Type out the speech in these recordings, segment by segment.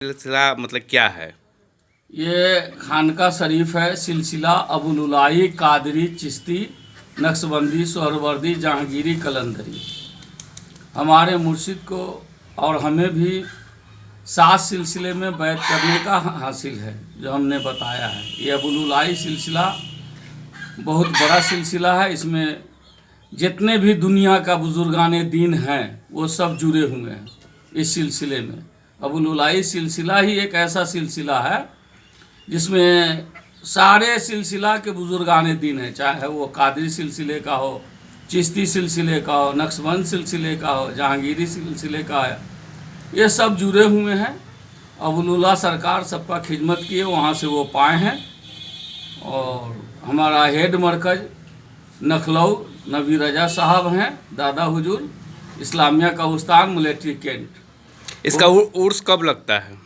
सिलसिला मतलब क्या है? ये खानका शरीफ है। सिलसिला अबुलुलाई कादरी चिश्ती नक्शबंदी सोहरवर्दी जहांगीरी कलंदरी। हमारे मुर्शिद को और हमें भी 7 सिलसिले में बैत करने का हासिल है, जो हमने बताया है। ये अबुलुलाई सिलसिला बहुत बड़ा सिलसिला है। इसमें जितने भी दुनिया का बुजुर्गाने दीन हैं वो सब जुड़े हुए हैं इस सिलसिले में। अबुलुलाई सिलसिला ही एक ऐसा सिलसिला है जिसमें सारे सिलसिला के बुजुर्गाने दीन हैं, चाहे वो कादरी सिलसिले का हो, चिश्ती सिलसिले का हो, नक्शबंद सिलसिले का हो, जहांगीरी सिलसिले का है, ये सब जुड़े हुए हैं। अबुलुल्लाह सरकार सबका खिदमत किए, वहाँ से वो पाए हैं। और हमारा हेड मरकज़ नखलऊ नबी रजा साहब हैं, दादा हुजूर इस्लामिया कब्रिस्तान मिलिट्री कैंट। इसका उर्स कब लगता है?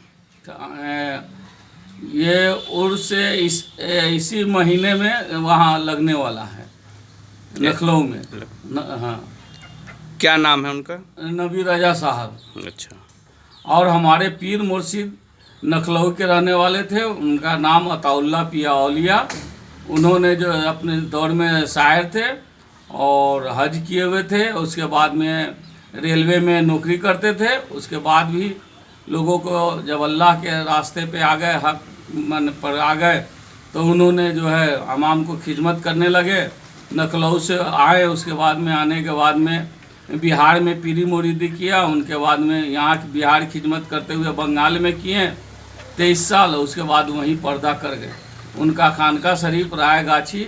ये उर्स इसी महीने में वहाँ लगने वाला है, लखनऊ में। हाँ, क्या नाम है उनका? नबी रजा साहब। अच्छा। और हमारे पीर मुर्शिद लखनऊ के रहने वाले थे, उनका नाम अताउल्ला पिया औलिया। उन्होंने जो अपने दौर में शायर थे और हज किए हुए थे, उसके बाद में रेलवे में नौकरी करते थे। उसके बाद भी लोगों को जब अल्लाह के रास्ते पे आ गए, हक मन पर आ गए, तो उन्होंने जो है अवाम को खिदमत करने लगे। लखनऊ से आए, उसके बाद में आने के बाद में बिहार में पीरी मुरीदी किया। उनके बाद में यहाँ की बिहार खिदमत करते हुए बंगाल में किए 23 साल। उसके बाद वहीं पर्दा कर गए। उनका खानका शरीफ रायगाछी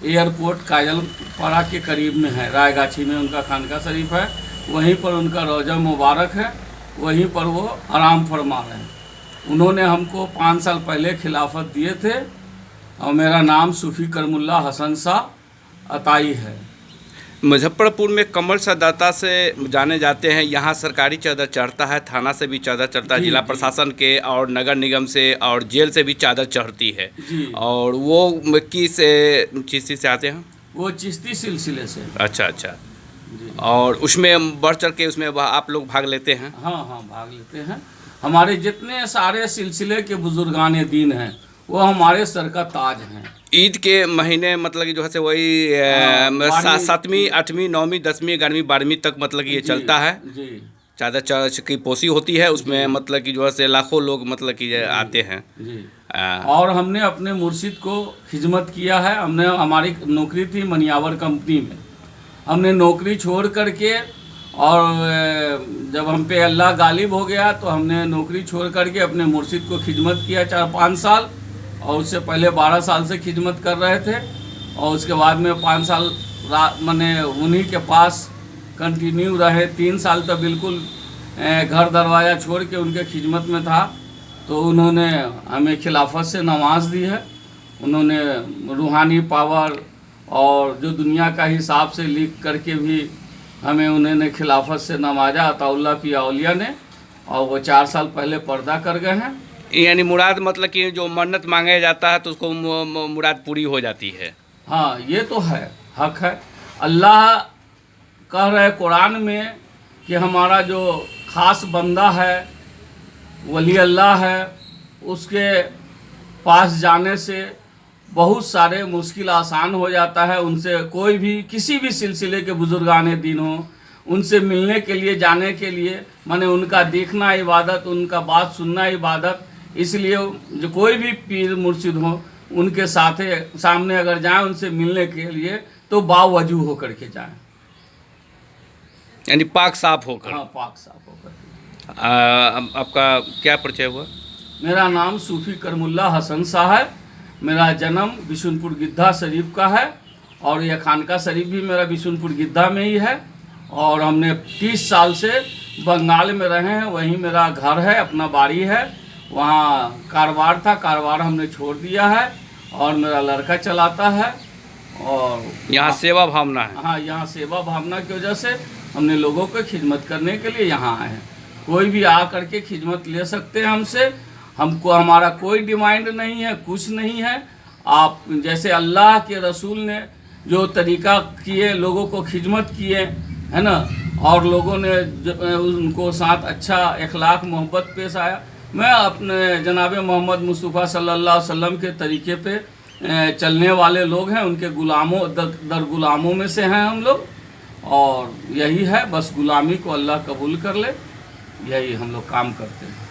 एयरपोर्ट काजलपाड़ा के करीब में है। रायगाछी में उनका खानका शरीफ है, वहीं पर उनका रोज़ा मुबारक है, वहीं पर वो आराम फरमा रहे हैं। उन्होंने हमको 5 साल पहले खिलाफत दिए थे और मेरा नाम सूफी करमुल्ला हसन शाह अताई है। मुजफ्फरपुर में कमल सदाता से जाने जाते हैं। यहाँ सरकारी चादर चढ़ता है, थाना से भी चादर चढ़ता है, जिला प्रशासन के और नगर निगम से और जेल से भी चादर चढ़ती है। और वो किस चिश्ती से आते हैं? वो चिश्ती सिलसिले से। अच्छा अच्छा। और उसमें बढ़ चढ़ के उसमें आप लोग भाग लेते हैं? हाँ हाँ, भाग लेते हैं। हमारे जितने सारे सिलसिले के बुजुर्गाने दीन हैं वो हमारे सर का ताज हैं। ईद के महीने मतलब कि जो है से वही 7वीं 8वीं 9वीं 10वीं 11वीं 12वीं तक मतलब कि ये चलता है जी। चादर चर्च की पोसी होती है, उसमें मतलब कि जो है से लाखों लोग मतलब कि आते हैं जी। और हमने अपने मुर्शिद को खिदमत किया है। हमारी नौकरी थी मनियावर कंपनी में। हमने नौकरी छोड़ करके, और जब हम पे अल्लाह गालिब हो गया तो हमने नौकरी छोड़ करके अपने मुर्शिद को खिदमत किया 4-5 साल। और उससे पहले 12 साल से खिदमत कर रहे थे। और उसके बाद में 5 साल मैंने उन्हीं के पास कंटिन्यू रहे। 3 साल तो बिल्कुल घर दरवाज़ा छोड़ के उनके खिदमत में था। तो उन्होंने हमें खिलाफत से नवाज दी है। उन्होंने रूहानी पावर और जो दुनिया का हिसाब से लिख करके भी हमें उन्होंने खिलाफत से नवाजा, अताउल्ला पिया औलिया ने। और वो 4 साल पहले पर्दा कर गए हैं। यानी मुराद मतलब कि जो मन्नत मांगे जाता है तो उसको मुराद पूरी हो जाती है। हाँ, ये तो है, हक है। अल्लाह कह रहे कुरान में कि हमारा जो ख़ास बंदा है, वली अल्लाह है, उसके पास जाने से बहुत सारे मुश्किल आसान हो जाता है। उनसे कोई भी किसी भी सिलसिले के बुजुर्गाने दीन हो, उनसे मिलने के लिए जाने के लिए माने उनका देखना इबादत, उनका बात सुनना इबादत। इसलिए जो कोई भी पीर मुर्शिद हो, उनके सामने अगर जाएं उनसे मिलने के लिए तो बावजू होकर के जाएं, यानी पाक साफ होकर। हाँ, पाक साफ होकर के। आपका क्या परिचय हुआ? मेरा नाम सूफी करमुल्ला हसन शाह है। मेरा जन्म बिशुनपुर गिद्धा शरीफ का है और यह खानका शरीफ भी मेरा बिशुनपुर गिद्धा में ही है। और हमने 30 साल से बंगाल में रहे हैं, वहीं मेरा घर है, अपना बाड़ी है। वहाँ कारोबार था, कारोबार हमने छोड़ दिया है और मेरा लड़का चलाता है। और यहाँ सेवा भावना है। हाँ, यहाँ सेवा भावना की वजह से हमने लोगों को खिदमत करने के लिए यहाँ आए हैं। कोई भी आ करके खिदमत ले सकते हैं हमसे। हमको हमारा कोई डिमांड नहीं है, कुछ नहीं है। आप जैसे अल्लाह के रसूल ने जो तरीक़ा किए, लोगों को खिदमत किए, है ना, और लोगों ने उनको साथ अच्छा इखलाक मोहब्बत पेश आया, मैं अपने जनाब मोहम्मद मुस्तफ़ा सल्लल्लाहु अलैहि वसल्लम के तरीके पे चलने वाले लोग हैं, उनके गुलामों दर गुलामों में से हैं हम लोग, और यही है, बस गुलामी को अल्लाह कबूल कर ले, यही हम लोग काम करते हैं।